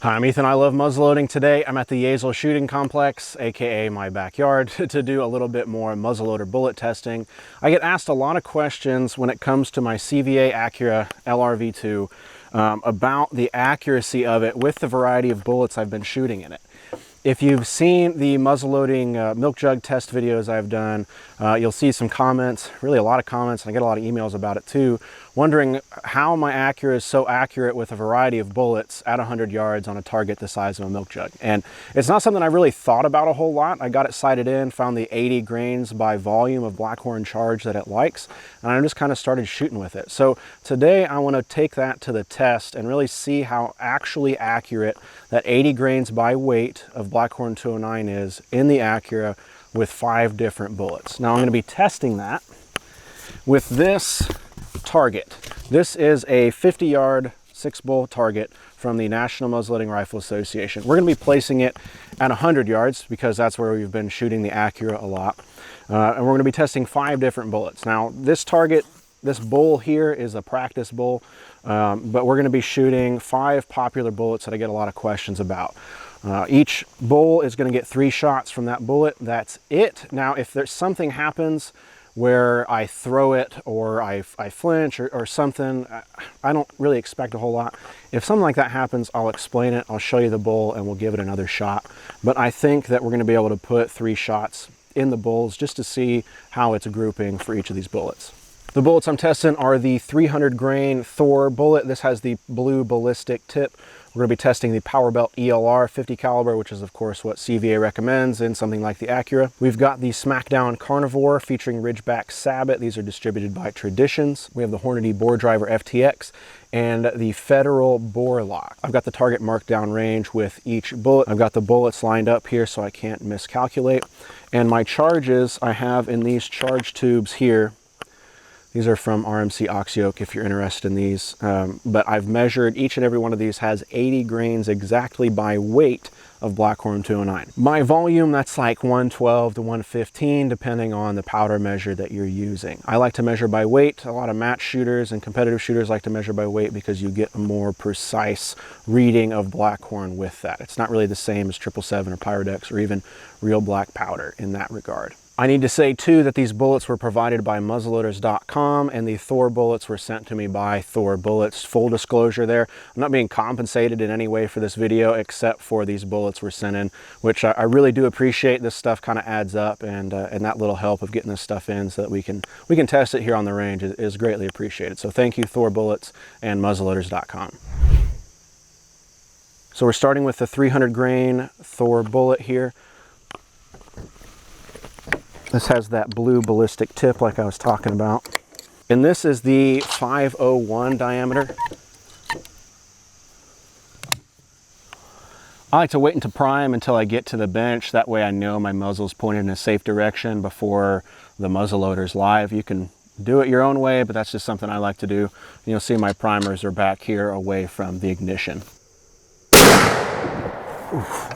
Hi, I'm Ethan. I love muzzleloading. Today I'm at the Muzzle Shooting Complex, aka my backyard, to do a little bit more muzzleloader bullet testing. I get asked a lot of questions when it comes to my CVA Acura LRV2 about the accuracy of it with the variety of bullets I've been shooting in it. If you've seen the muzzleloading milk jug test videos I've done, you'll see some comments, really a lot of comments, and I get a lot of emails about it too, wondering how my Acura is so accurate with a variety of bullets at 100 yards on a target the size of a milk jug. And it's not something I really thought about a whole lot. I got it sighted in, found the 80 grains by volume of Blackhorn charge that it likes, and I just kind of started shooting with it. So today I want to take that to the test and really see how actually accurate that 80 grains by weight of Blackhorn 209 is in the Acura with 5 different bullets. Now I'm going to be testing that with this target. This is a 50-yard 6-bull target from the National Muzzleloading Rifle Association. We're going to be placing it at 100 yards because that's where we've been shooting the Acura a lot. And we're going to be testing 5 different bullets. Now this target, this bull here is a practice bull, but we're going to be shooting 5 popular bullets that I get a lot of questions about. Each bull is going to get 3 shots from that bullet. That's it. Now if there's something happens where I throw it or I flinch or something, I don't really expect a whole lot. If something like that happens, I'll explain it, I'll show you the bull, and we'll give it another shot. But I think that we're going to be able to put 3 shots in the bulls just to see how it's grouping for each of these bullets. The bullets I'm testing are the 300 grain Thor bullet. This has the blue ballistic tip. We're going to be testing the Powerbelt ELR 50 caliber, which is of course what CVA recommends in something like the Acura. We've got the Smackdown Carnivore featuring Ridgeback Sabot. These are distributed by Traditions. We have the Hornady Boredriver FTX and the Federal BORLOK. I've got the target marked down range with each bullet. I've got the bullets lined up here so I can't miscalculate. And my charges I have in these charge tubes here. These are from RMC Oxyoke if you're interested in these, but I've measured each and every one of these has 80 grains exactly by weight of Blackhorn 209. My volume, that's like 112 to 115 depending on the powder measure that you're using. I like to measure by weight. A lot of match shooters and competitive shooters like to measure by weight because you get a more precise reading of Blackhorn with that. It's not really the same as 777 or Pyrodex or even real black powder in that regard. I need to say too that these bullets were provided by muzzleloaders.com and the Thor bullets were sent to me by Thor Bullets. Full disclosure there, I'm not being compensated in any way for this video except for these bullets were sent in, which I really do appreciate. This stuff kind of adds up, and that little help of getting this stuff in so that we can test it here on the range is greatly appreciated. So thank you Thor Bullets and muzzleloaders.com. So we're starting with the 300 grain Thor bullet here. This has that blue ballistic tip like I was talking about. And this is the 501 diameter. I like to wait until prime until I get to the bench. That way I know my muzzle's pointed in a safe direction before the muzzleloader's live. You can do it your own way, but that's just something I like to do. You'll see my primers are back here away from the ignition. Oof.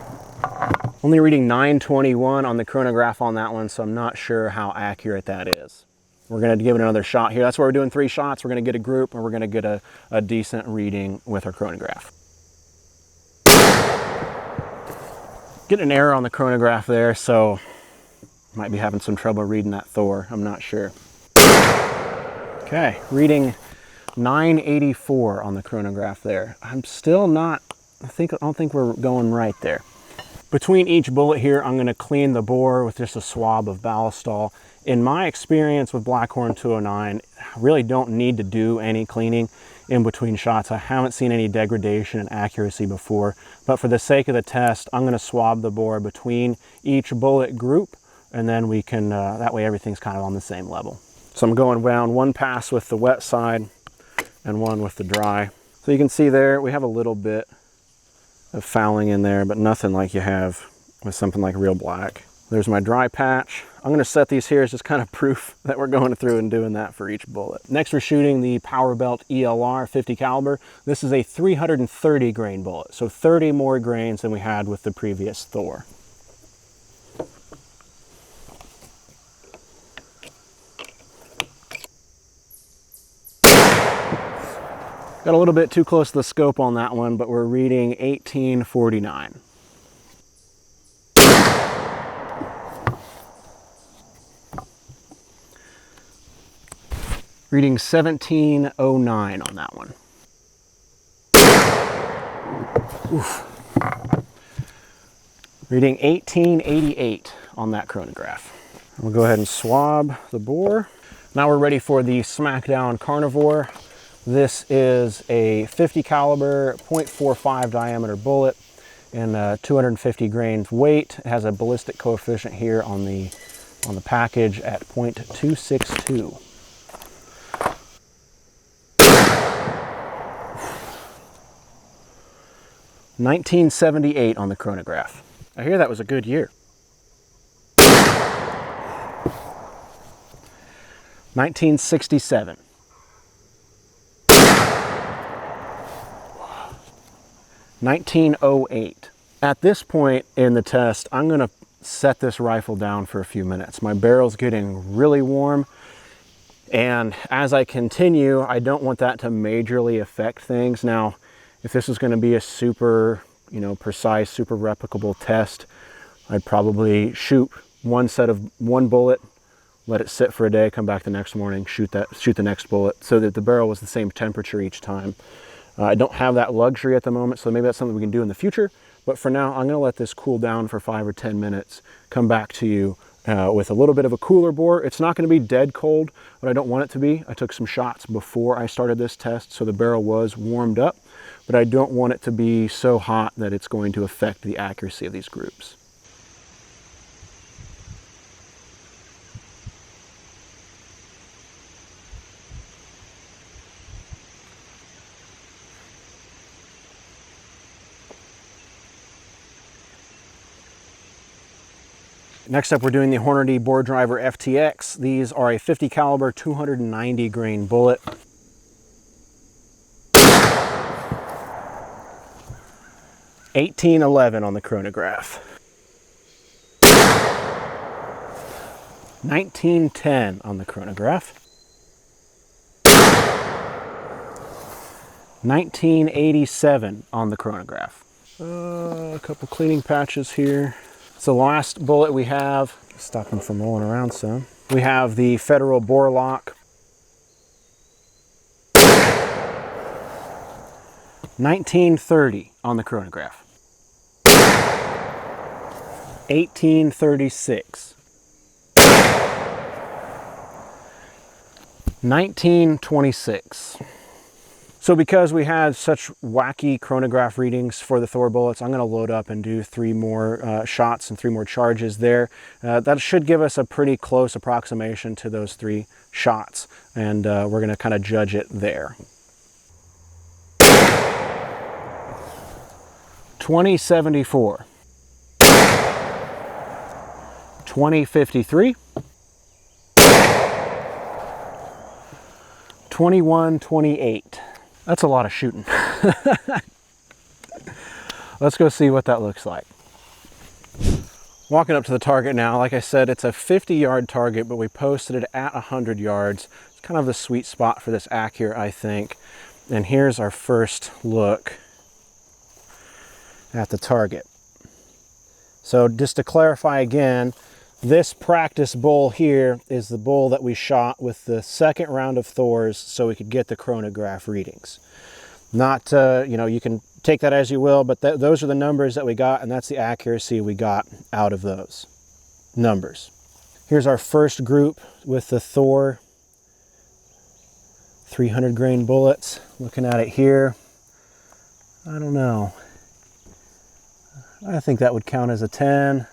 Only reading 921 on the chronograph on that one, so I'm not sure how accurate that is. We're going to give it another shot here. That's why we're doing 3 shots. We're going to get a group and we're going to get a decent reading with our chronograph. Getting an error on the chronograph there, so might be having some trouble reading that Thor. I'm not sure. Okay, reading 984 on the chronograph there. I'm still not, I don't think we're going right there. Between each bullet here, I'm going to clean the bore with just a swab of ballistol. In my experience with Blackhorn 209, I really don't need to do any cleaning in between shots. I haven't seen any degradation in accuracy before, but for the sake of the test, I'm going to swab the bore between each bullet group, and then we can, that way everything's kind of on the same level. So I'm going down 1 pass with the wet side and 1 with the dry. So you can see there, we have a little bit of fouling in there, but nothing like you have with something like real black. There's my dry patch. I'm going to set these here as just kind of proof that we're going through and doing that for each bullet. Next we're shooting the Powerbelt ELR 50 caliber. This is a 330 grain bullet, so 30 more grains than we had with the previous Thor. Got a little bit too close to the scope on that one, but we're reading 1849. Reading 1709 on that one. Oof. Reading 1888 on that chronograph. We'll go ahead and swab the bore. Now we're ready for the Smackdown Carnivore. This is a 50 caliber, 0.45 diameter bullet and 250 grains weight. It has a ballistic coefficient here on the package at 0.262. $1978 on the chronograph. I hear that was a good year. 1967. 1908. At this point in the test, I'm gonna set this rifle down for a few minutes. My barrel's getting really warm, and as I continue, I don't want that to majorly affect things. Now, if this was gonna be a super, precise, super replicable test, I'd probably shoot one bullet, let it sit for a day, come back the next morning, shoot the next bullet, so that the barrel was the same temperature each time. I don't have that luxury at the moment, so maybe that's something we can do in the future. But for now, I'm gonna let this cool down for 5 or 10 minutes, come back to you with a little bit of a cooler bore. It's not gonna be dead cold, but I don't want it to be. I took some shots before I started this test, so the barrel was warmed up, but I don't want it to be so hot that it's going to affect the accuracy of these groups. Next up, we're doing the Hornady Boredriver FTX. These are a 50 caliber, 290 grain bullet. $1811 on the chronograph. 1910 on the chronograph. 1987 on the chronograph. A couple cleaning patches here. It's the last bullet we have. Stop them from rolling around some. We have the Federal BORLOK. 1930 on the chronograph. 1836. 1926. So because we had such wacky chronograph readings for the Thor bullets, I'm going to load up and do 3 more shots and 3 more charges there. That should give us a pretty close approximation to those 3 shots, and we're going to kind of judge it there. 2074. 2053. 2128. That's a lot of shooting. Let's go see what that looks like. Walking up to the target now. Like I said, it's a 50-yard target, but we posted it at 100 yards. It's kind of the sweet spot for this Accurate, I think. And here's our first look at the target. So just to clarify again, this practice bull here is the bull that we shot with the second round of Thors so we could get the chronograph readings. Not, you can take that as you will, but those are the numbers that we got, and that's the accuracy we got out of those numbers. Here's our first group with the Thor 300 grain bullets. Looking at it here, I don't know. I think that would count as a 10.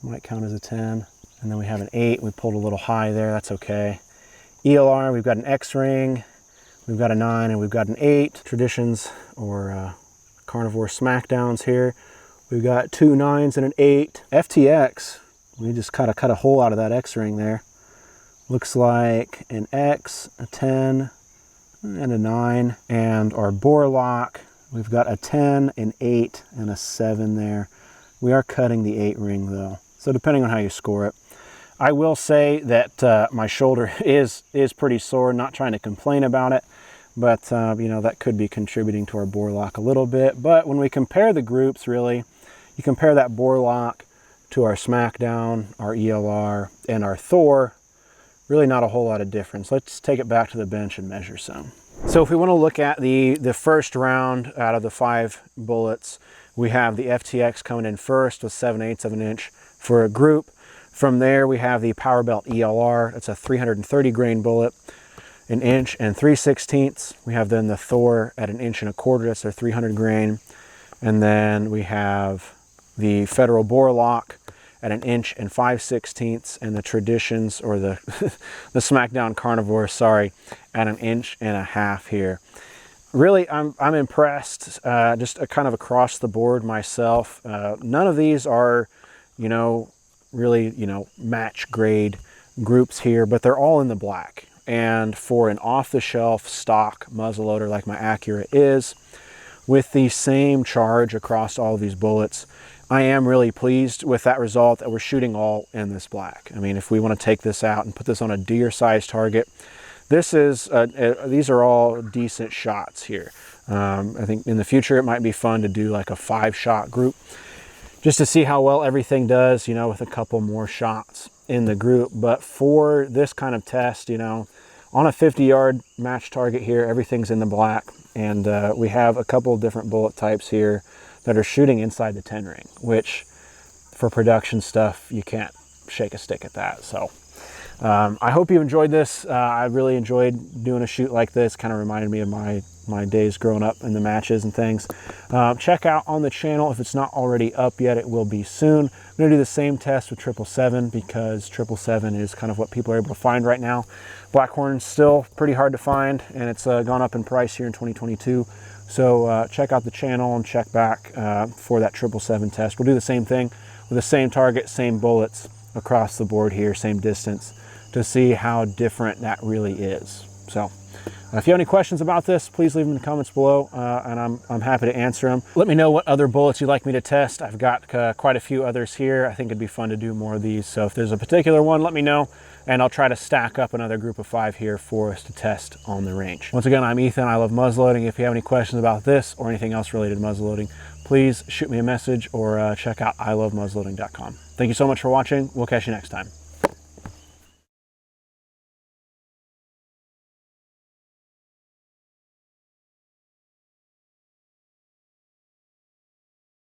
Might count as a 10. And then we have an 8. We pulled a little high there. That's okay. ELR, we've got an X ring, we've got a 9, and we've got an 8. Traditions or carnivore smackdowns here. We've got 2 9s and an 8. FTX, we just cut a hole out of that X ring there. Looks like an X, a 10, and a 9. And our BORLOK, we've got a 10, an 8, and a 7 there. We are cutting the 8 ring though, so depending on how you score it. I will say that my shoulder is pretty sore, not trying to complain about it. but you know, that could be contributing to our BORLOK a little bit. But when we compare the groups, really, you compare that BORLOK to our Smackdown, our ELR, and our Thor, really not a whole lot of difference. Let's take it back to the bench and measure some. So if we want to look at the first round out of the 5 bullets, we have the FTX coming in first with 7/8 of an inch for a group. From there, we have the Powerbelt ELR. That's a 330 grain bullet, 1 inch and 3/16. We have then the Thor at 1 1/4 inch. That's their 300 grain. And then we have the Federal BORLOK at 1 inch and 5/16, and the Traditions, or the the Smackdown Carnivore, sorry, at 1.5 inches here. Really, I'm impressed, just kind of across the board myself. None of these are, you know, really, you know, match grade groups here, but they're all in the black. And for an off-the-shelf stock muzzleloader like my Acura is, with the same charge across all of these bullets, I am really pleased with that result, that we're shooting all in this black. I mean, if we want to take this out and put this on a deer-sized target, this is these are all decent shots here. I think in the future it might be fun to do like a 5-shot group, just to see how well everything does, you know, with a couple more shots in the group. But for this kind of test, you know, on a 50-yard match target here, everything's in the black, and we have a couple of different bullet types here that are shooting inside the 10 ring, which for production stuff, you can't shake a stick at that. So I hope you enjoyed this. I really enjoyed doing a shoot like this. Kind of reminded me of my days growing up in the matches and things. Check out on the channel, if it's not already up yet, it will be soon. I'm gonna do the same test with 777 because 777 is kind of what people are able to find right now. Blackhorn's still pretty hard to find, and it's gone up in price here in 2022. So check out the channel and check back for that 777 test. We'll do the same thing with the same target, same bullets across the board here, same distance, to see how different that really is. So if you have any questions about this, please leave them in the comments below, and I'm happy to answer them. Let me know what other bullets you'd like me to test. I've got quite a few others here. I think it'd be fun to do more of these. So if there's a particular one, let me know, and I'll try to stack up another group of 5 here for us to test on the range. Once again, I'm Ethan. I love muzzleloading. If you have any questions about this or anything else related to muzzleloading, please shoot me a message or check out ilovemuzzleloading.com. Thank you so much for watching. We'll catch you next time.